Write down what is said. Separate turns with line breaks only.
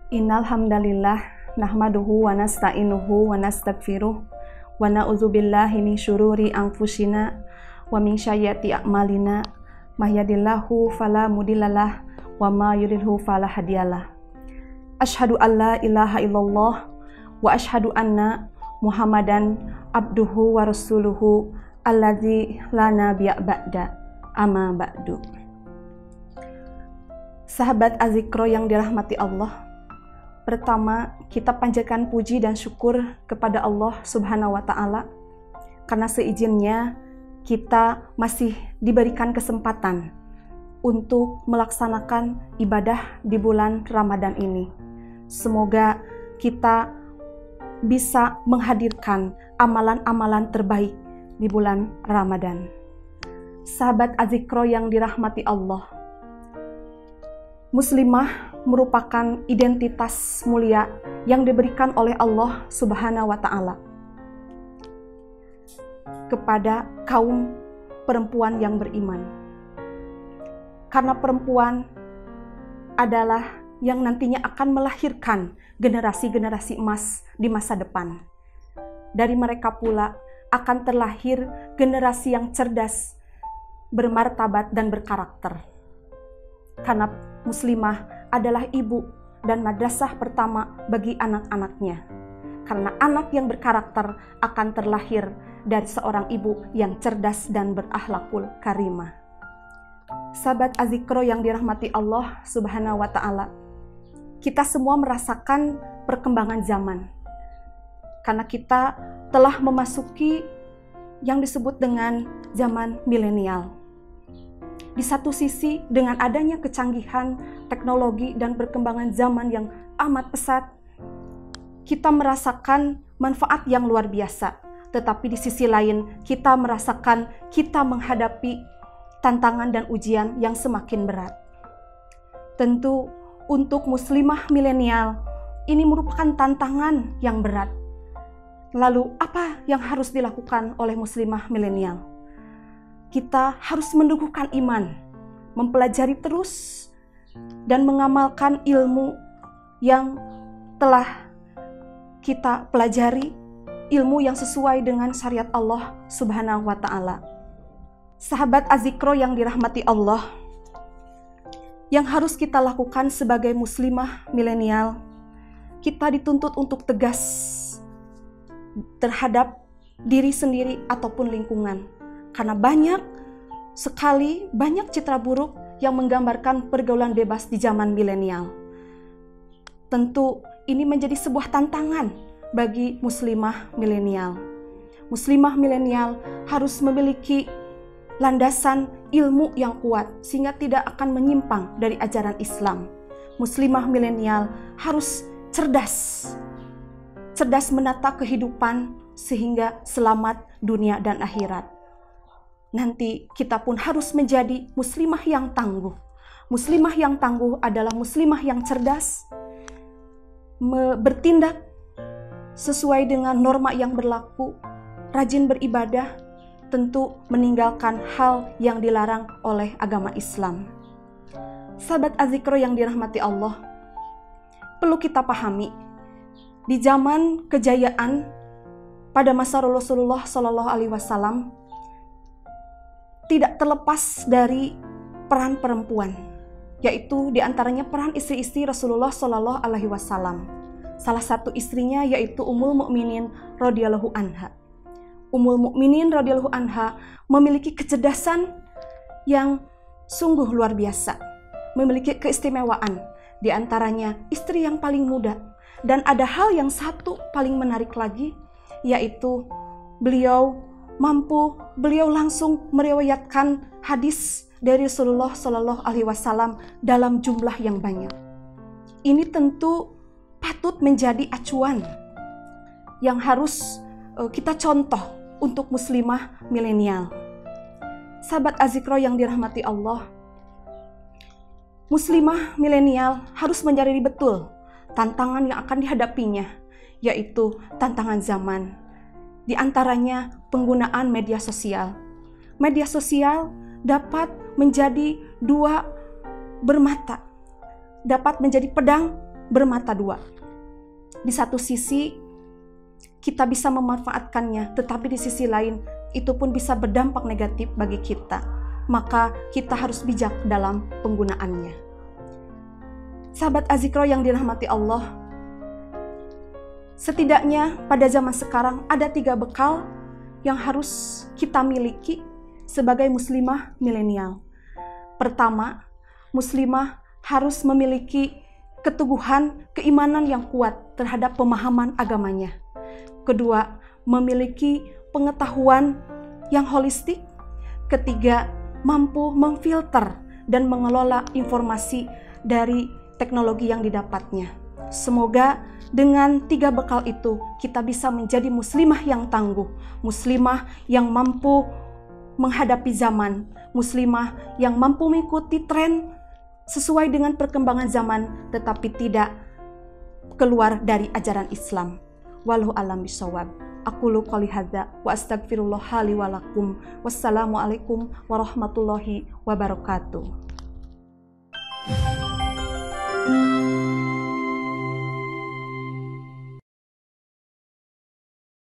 Innal hamdalillah nahmaduhu wa nasta'inuhu wa nastaghfiruh wa na'udzubillahi min syururi anfusina wa min sayyiati a'malina may yahdihillahu fala mudhillalah wa may yudhlilhu fala hadiyalah. Asyhadu an la ilaha illallah wa asyhadu anna Muhammadan abduhu wa rasuluhu alladzi la nabiyya ba'da amma ba'du. Sahabat Azikro yang dirahmati Allah, pertama, kita panjatkan puji dan syukur kepada Allah Subhanahu wa Ta'ala karena seizinnya kita masih diberikan kesempatan untuk melaksanakan ibadah di bulan Ramadan ini. Semoga kita bisa menghadirkan amalan-amalan terbaik di bulan Ramadan. Sahabat Azikro yang dirahmati Allah, Muslimah merupakan identitas mulia yang diberikan oleh Allah Subhanahu wa Ta'ala kepada kaum perempuan yang beriman. Karena perempuan adalah yang nantinya akan melahirkan generasi-generasi emas di masa depan. Dari mereka pula akan terlahir generasi yang cerdas, bermartabat dan berkarakter. Karena muslimah adalah ibu dan madrasah pertama bagi anak-anaknya. Karena anak yang berkarakter akan terlahir dari seorang ibu yang cerdas dan berakhlakul karimah. Sahabat Azikro yang dirahmati Allah Subhanahu wa Ta'ala, kita semua merasakan perkembangan zaman. Karena kita telah memasuki yang disebut dengan zaman milenial. Di satu sisi, dengan adanya kecanggihan teknologi dan perkembangan zaman yang amat pesat, kita merasakan manfaat yang luar biasa. Tetapi di sisi lain, kita merasakan kita menghadapi tantangan dan ujian yang semakin berat. Tentu untuk muslimah milenial, ini merupakan tantangan yang berat. Lalu apa yang harus dilakukan oleh muslimah milenial? Kita harus meneguhkan iman, mempelajari terus, dan mengamalkan ilmu yang telah kita pelajari, ilmu yang sesuai dengan syariat Allah Subhanahu wa Ta'ala. Sahabat Azikro yang dirahmati Allah, yang harus kita lakukan sebagai muslimah milenial, kita dituntut untuk tegas terhadap diri sendiri ataupun lingkungan. Karena banyak citra buruk yang menggambarkan pergaulan bebas di zaman milenial. Tentu ini menjadi sebuah tantangan bagi muslimah milenial. Muslimah milenial harus memiliki landasan ilmu yang kuat sehingga tidak akan menyimpang dari ajaran Islam. Muslimah milenial harus cerdas menata kehidupan sehingga selamat dunia dan akhirat. Nanti kita pun harus menjadi muslimah yang tangguh. Muslimah yang tangguh adalah muslimah yang cerdas, bertindak sesuai dengan norma yang berlaku, rajin beribadah, tentu meninggalkan hal yang dilarang oleh agama Islam. Sahabat Azikro yang dirahmati Allah, perlu kita pahami, di zaman kejayaan pada masa Rasulullah Shallallahu Alaihi Wasallam, tidak terlepas dari peran perempuan, yaitu diantaranya peran istri-istri Rasulullah Shallallahu Alaihi Wasallam. Salah satu istrinya yaitu Ummul Mukminin radhiyallahu anha. Ummul Mukminin radhiyallahu anha memiliki kecerdasan yang sungguh luar biasa, memiliki keistimewaan, diantaranya istri yang paling muda. Dan ada hal yang satu paling menarik lagi, yaitu beliau langsung meriwayatkan hadis dari Rasulullah Shallallahu Alaihi Wasallam dalam jumlah yang banyak. Ini tentu patut menjadi acuan yang harus kita contoh untuk muslimah milenial. Sahabat Azikro yang dirahmati Allah, muslimah milenial harus menyadari betul tantangan yang akan dihadapinya, yaitu tantangan zaman. Di antaranya penggunaan media sosial. Media sosial dapat menjadi dua bermata, dapat menjadi pedang bermata dua. Di satu sisi kita bisa memanfaatkannya, tetapi di sisi lain itu pun bisa berdampak negatif bagi kita. Maka kita harus bijak dalam penggunaannya. Sahabat Azikro yang dirahmati Allah, setidaknya pada zaman sekarang ada 3 bekal yang harus kita miliki sebagai muslimah milenial. Pertama, muslimah harus memiliki keteguhan keimanan yang kuat terhadap pemahaman agamanya. Kedua, memiliki pengetahuan yang holistik. Ketiga, mampu memfilter dan mengelola informasi dari teknologi yang didapatnya. Semoga dengan 3 bekal itu kita bisa menjadi muslimah yang tangguh, muslimah yang mampu menghadapi zaman, muslimah yang mampu mengikuti tren sesuai dengan perkembangan zaman, tetapi tidak keluar dari ajaran Islam. Wallahu a'lam bishawab. Aqulu qouli hadza wa astaghfirullah li wa lakum. Wassalamualaikum warahmatullahi wabarakatuh.